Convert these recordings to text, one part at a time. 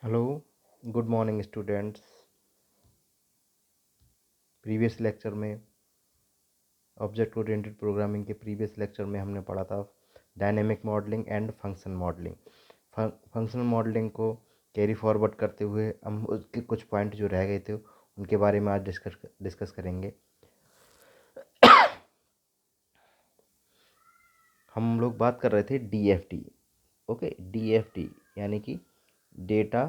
Hello, good morning students. Previous lecture में object oriented programming के previous lecture में हमने पढ़ा था dynamic modelling and function modelling. Functional modelling को कैरी फॉरवर्ड करते हुए हम उसके कुछ पॉइंट जो रह गए थे उनके बारे में आज डिस्कस करेंगे। हम लोग बात कर रहे थे डीएफडी। ओके, डीएफडी यानी कि data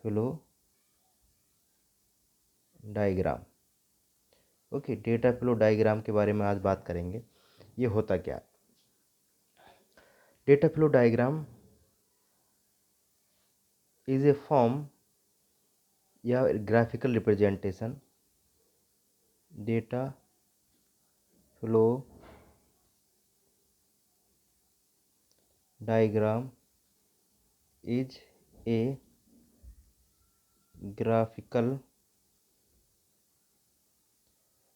flow diagram. Okay, data flow diagram के बारे में आज बात करेंगे। ये होता क्या है? Data flow diagram is a form या graphical representation data flow diagram is a graphical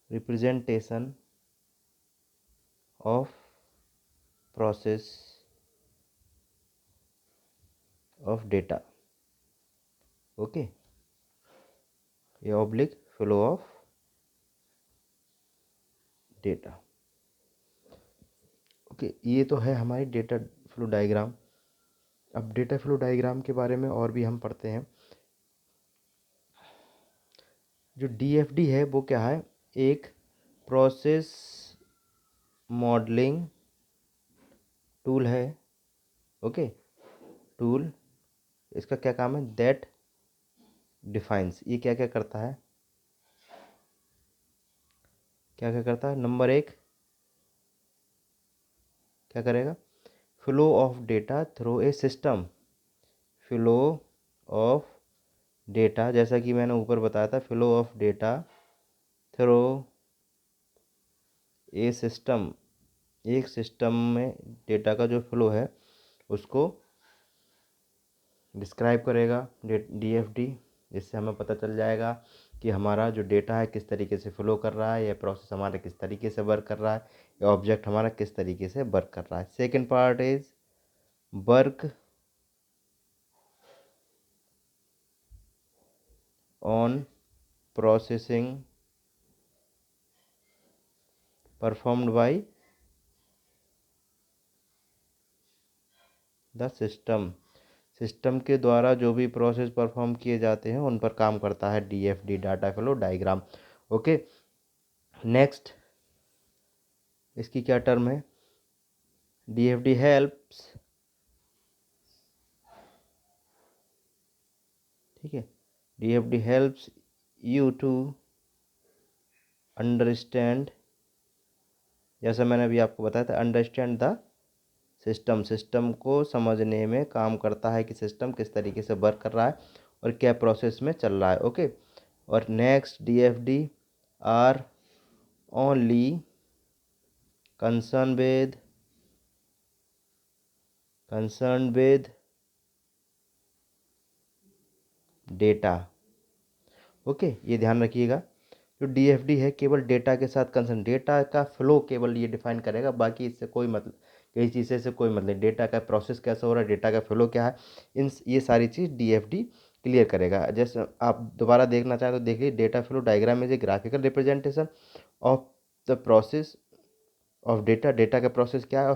representation of process of data. Okay, ये oblique flow of data. Okay, ये तो है हमारी डेटा फ्लो डायग्राम। अब डेटा फ्लो डायग्राम के बारे में और भी हम पढ़ते हैं। जो डीएफडी है वो क्या है? एक प्रोसेस मॉडलिंग टूल है। ओके, टूल, इसका क्या काम है? दैट डिफाइंस, ये क्या क्या करता है? क्या क्या करता है? नंबर एक, क्या करेगा? Flow of data through a system. Flow of data, जैसा कि मैंने ऊपर बताया था, flow of data through a system. एक सिस्टम में डेटा का जो फ्लो है उसको डिस्क्राइब करेगा डीएफडी, जिससे हमें पता चल जाएगा कि हमारा जो डेटा है किस तरीके से फ्लो कर रहा है, या प्रोसेस हमारा किस तरीके से वर्क कर रहा है, या ऑब्जेक्ट हमारा किस तरीके से वर्क कर रहा है। Second part is work on processing performed by the system. System के द्वारा जो भी प्रोसेस परफॉर्म किए जाते हैं उन पर काम करता है DFD, data flow diagram. Okay, next, इसकी क्या टर्म है? डीएफडी हेल्प्स, ठीक है, DFD helps you to understand, जैसा मैंने अभी आपको बताया था, अंडरस्टैंड द सिस्टम। सिस्टम को समझने में काम करता है कि सिस्टम किस तरीके से वर्क कर रहा है और क्या प्रोसेस में चल रहा है। ओके, और next, DFD are only concerned with data. Okay, ये ध्यान रखिएगा, जो डीएफडी है केवल डेटा के साथ कंसर्न, डेटा का फ्लो केवल ये डिफाइन करेगा, बाकी इससे कोई मतलब, कई चीज़ें से कोई मतलब, डेटा का प्रोसेस कैसे हो रहा है, डेटा का फ्लो क्या है, ये सारी चीज़ डीएफडी क्लियर करेगा। जैसे आप दोबारा देखना चाहें तो देखिए, data flow diagram is A graphical representation of the process of data. Data का प्रोसेस क्या है और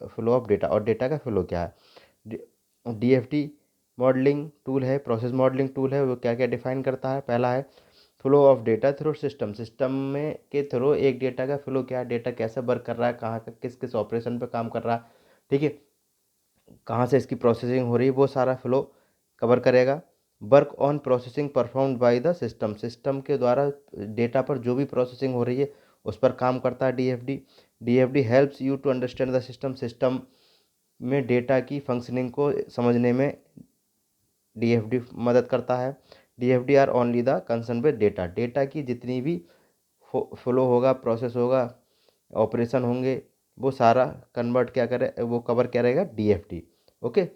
फ्लो ऑफ डेटा, और डेटा का फ्लो क्या है। डीएफडी मॉडलिंग टूल है, प्रोसेस मॉडलिंग टूल है। वो क्या क्या डिफाइन करता है? पहला है flow of data through system. System में के थ्रू एक डेटा का फ्लो क्या है, डेटा कैसे वर्क कर रहा है, कहाँ का किस किस ऑपरेशन पे काम कर रहा है, ठीक है, कहाँ से इसकी प्रोसेसिंग हो रही है, वो सारा फ्लो कवर करेगा। Work on processing performed by the system. System के द्वारा डेटा पर जो भी प्रोसेसिंग हो रही है उस पर काम करता है DFD. DFD helps you to understand the system. System में डेटा की फंक्शनिंग को समझने में डीएफडी मदद करता है। DFD are only the concern with data. Data की जितनी भी फ्लो होगा, प्रोसेस होगा, ऑपरेशन होंगे, वो सारा कन्वर्ट क्या करे, वो कवर क्या रहेगा? डीएफडी। ओके,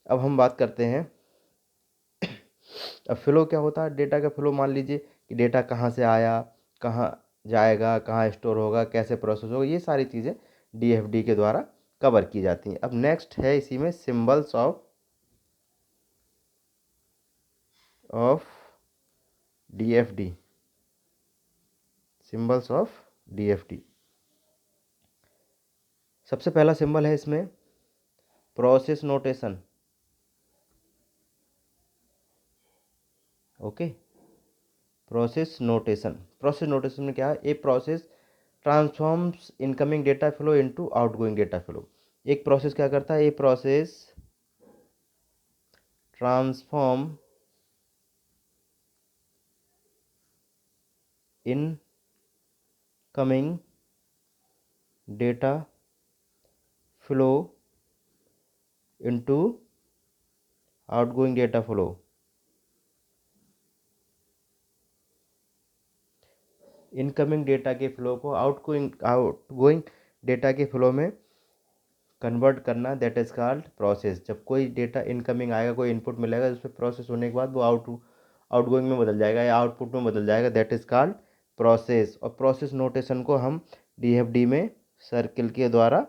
अब हम बात करते हैं, अब फ्लो क्या होता है? डेटा का फ्लो, मान लीजिए कि डेटा कहाँ से आया, कहाँ जाएगा, कहाँ स्टोर होगा, कैसे प्रोसेस होगा, ये सारी चीज़ें DFD के द्वारा कवर की जाती हैं। अब नेक्स्ट है इसी में symbols of DFD, symbols of DFD। सबसे पहला सिंबल है इसमें process notation. Okay, process notation में क्या है, a process transforms incoming data flow into outgoing data flow. एक प्रोसेस क्या करता है, a process transform incoming data flow into outgoing data flow. Incoming data के फ्लो को आउटगोइंग डेटा के फ्लो में कन्वर्ट करना, दैट इज कॉल्ड प्रोसेस। जब कोई डेटा इनकमिंग आएगा, कोई इनपुट मिलेगा, उस पर प्रोसेस होने के बाद वो आउटगोइंग में बदल जाएगा या आउटपुट में बदल जाएगा, दैट इज कॉल्ड प्रोसेस। और प्रोसेस नोटेशन को हम DFD में सर्किल के द्वारा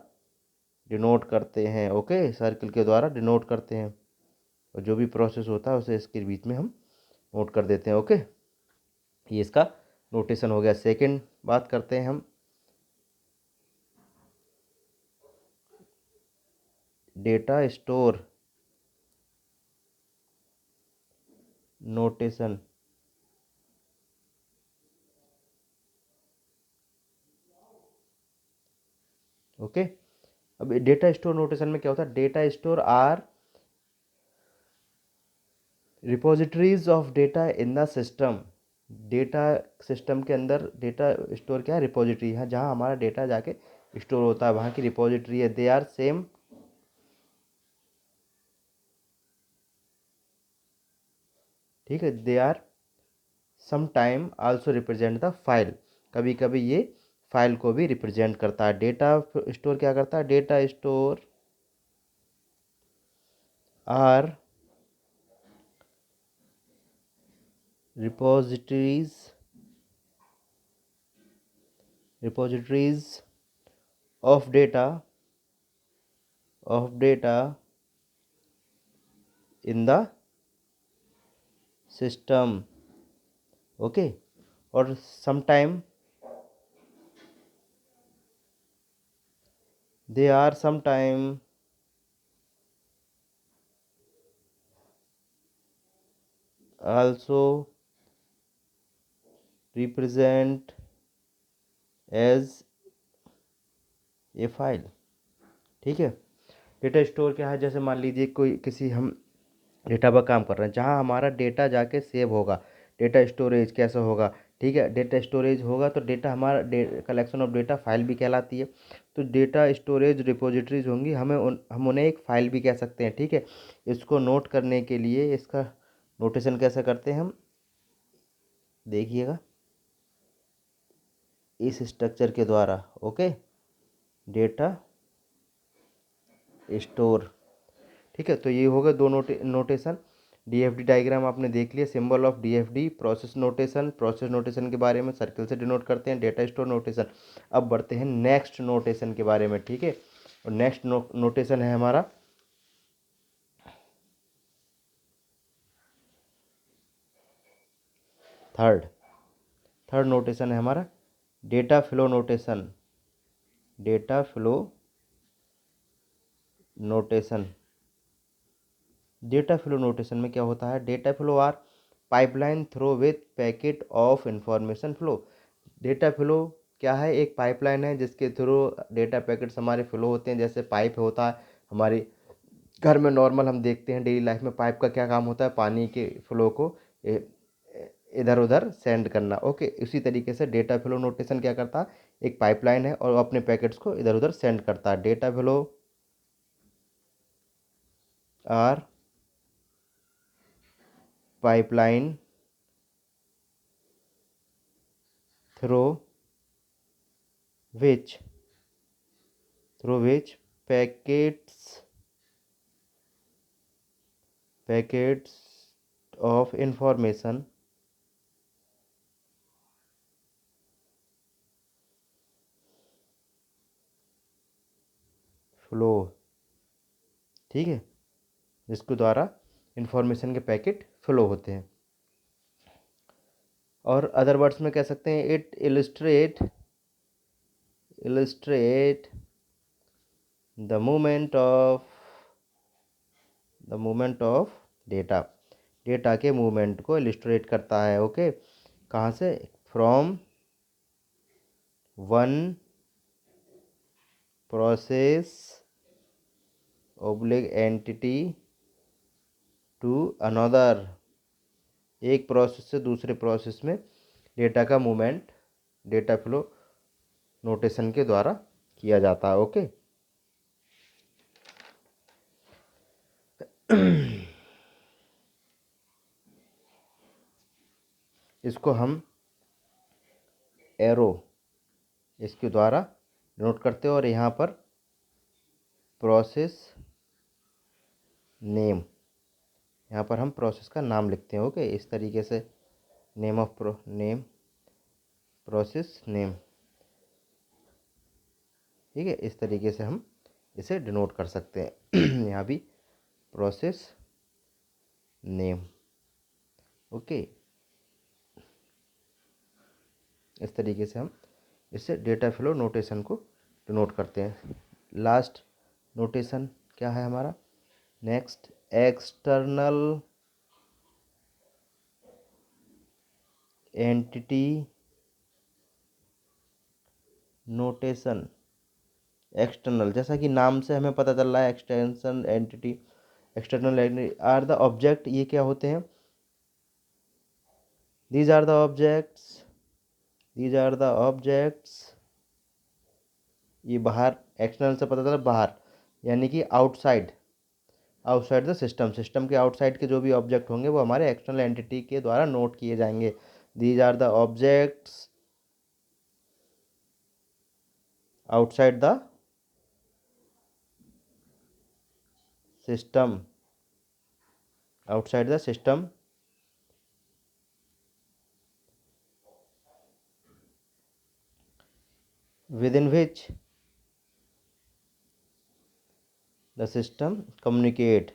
डिनोट करते हैं। ओके, सर्किल के द्वारा डिनोट करते हैं, और जो भी प्रोसेस होता है उसे इसके बीच में हम नोट कर देते हैं। ओके, ये इसका नोटेशन हो गया। सेकंड बात करते हैं हम डेटा स्टोर नोटेशन। ओके, अब डेटा स्टोर नोटेशन में क्या होता है, data store are repositories of data in the system. Data system के अंदर डेटा स्टोर क्या है, रिपोजिटरी है, जहाँ हमारा डेटा जाके स्टोर होता है, वहाँ की रिपोजिटरी है। दे आर सेम, ठीक है, they are sometime also represent the file. कभी कभी ये फाइल को भी रिप्रेजेंट करता है। डेटा स्टोर क्या करता है, data store are repositories of data in the system. Okay, और sometime they are sometime also represent as a file। ठीक है, डेटा स्टोर क्या है, जैसे मान लीजिए कोई किसी हम डेटा पर काम कर रहे हैं, जहाँ हमारा डेटा जाके सेव होगा। डेटा स्टोरेज कैसा होगा, ठीक है, डेटा स्टोरेज होगा तो डेटा हमारा कलेक्शन ऑफ डेटा फाइल भी कहलाती है। तो डेटा स्टोरेज रिपोजिटरीज होंगी, हम उन्हें एक फाइल भी कह सकते हैं। ठीक है, इसको नोट करने के लिए इसका नोटेशन कैसे करते हैं हम, देखिएगा इस स्ट्रक्चर के द्वारा। ओके, डेटा स्टोर, ठीक है, तो ये हो गए दो नोटेशन। DFD डायग्राम आपने देख लिया, symbol of DFD, process notation के बारे में सर्कल से डिनोट करते हैं, डेटा स्टोर नोटेशन। अब बढ़ते हैं नेक्स्ट नोटेशन के बारे में। ठीक है, और नेक्स्ट नोटेशन है हमारा थर्ड नोटेशन है हमारा data flow notation. Data flow notation, data flow notation में क्या होता है, data flow are pipeline through with packet of information flow. Data flow क्या है, एक पाइपलाइन है जिसके थ्रू डेटा पैकेट्स हमारे फ्लो होते हैं। जैसे पाइप होता है हमारे घर में, नॉर्मल हम देखते हैं डेली लाइफ में, पाइप का क्या काम होता है, पानी के फ्लो को इधर उधर सेंड करना। ओके, इसी तरीके से डेटा फ्लो नोटेशन क्या करता है, एक पाइपलाइन है और अपने पैकेट्स को इधर उधर सेंड करता है। Data flow are pipeline through which packets of information flow, ठीक है, जिसके द्वारा इंफॉर्मेशन के पैकेट फ्लो होते हैं। और अदर वर्ड्स में कह सकते हैं it illustrate the movement of data, data के मूवमेंट को इलिस्ट्रेट करता है। ओके, कहाँ से? From one process oblique entity to another, एक प्रोसेस से दूसरे प्रोसेस में डेटा का मूवमेंट डेटा फ्लो नोटेशन के द्वारा किया जाता है। ओके, इसको हम एरो इसके द्वारा नोट करते हैं। और यहाँ पर प्रोसेस नेम, यहाँ पर हम प्रोसेस का नाम लिखते हैं। ओके, इस तरीके से नेम प्रोसेस नेम, ठीक है, इस तरीके से हम इसे डिनोट कर सकते हैं। यहाँ भी प्रोसेस नेम। ओके, इस तरीके से हम इससे डेटा फ्लो नोटेशन को डिनोट करते हैं। लास्ट नोटेशन क्या है हमारा? Next, external entity notation. External, जैसा कि नाम से हमें पता चल रहा है, extension entity, external entity are the object. ये क्या होते हैं? दीज आर द ऑब्जेक्ट्स, ये बाहर, एक्सटर्नल से पता चला बाहर, यानी कि आउटसाइड द सिस्टम के आउटसाइड के जो भी ऑब्जेक्ट होंगे वो हमारे एक्सटर्नल एंटिटी के द्वारा नोट किए जाएंगे। These are the objects outside the system within which the system communicate,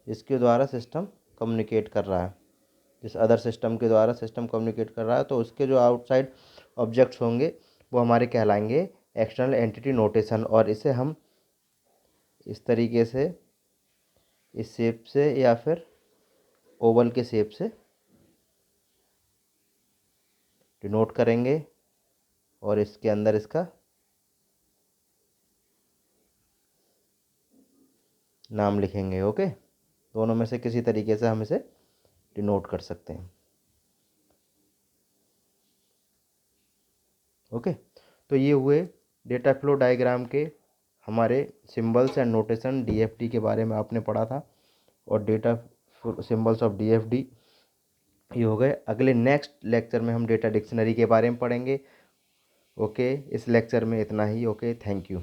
इसके द्वारा सिस्टम कम्युनिकेट कर रहा है, जिस अदर सिस्टम के द्वारा सिस्टम कम्युनिकेट कर रहा है, तो उसके जो आउटसाइड ऑब्जेक्ट्स होंगे वो हमारे कहलाएंगे एक्सटर्नल एंटिटी नोटेशन। और इसे हम इस तरीके से, इस शेप से या फिर ओवल के शेप से डिनोट करेंगे और इसके अंदर इसका नाम लिखेंगे। ओके, दोनों में से किसी तरीके से हम इसे डिनोट कर सकते हैं। ओके, तो ये हुए डेटा फ्लो डायग्राम के हमारे सिंबल्स एंड नोटेशन। डीएफडी के बारे में आपने पढ़ा था, और डेटा सिंबल्स ऑफ डीएफडी ये हो गए। अगले नेक्स्ट लेक्चर में हम डेटा डिक्शनरी के बारे में पढ़ेंगे। ओके, इस लेक्चर में इतना ही। Okay, thank you.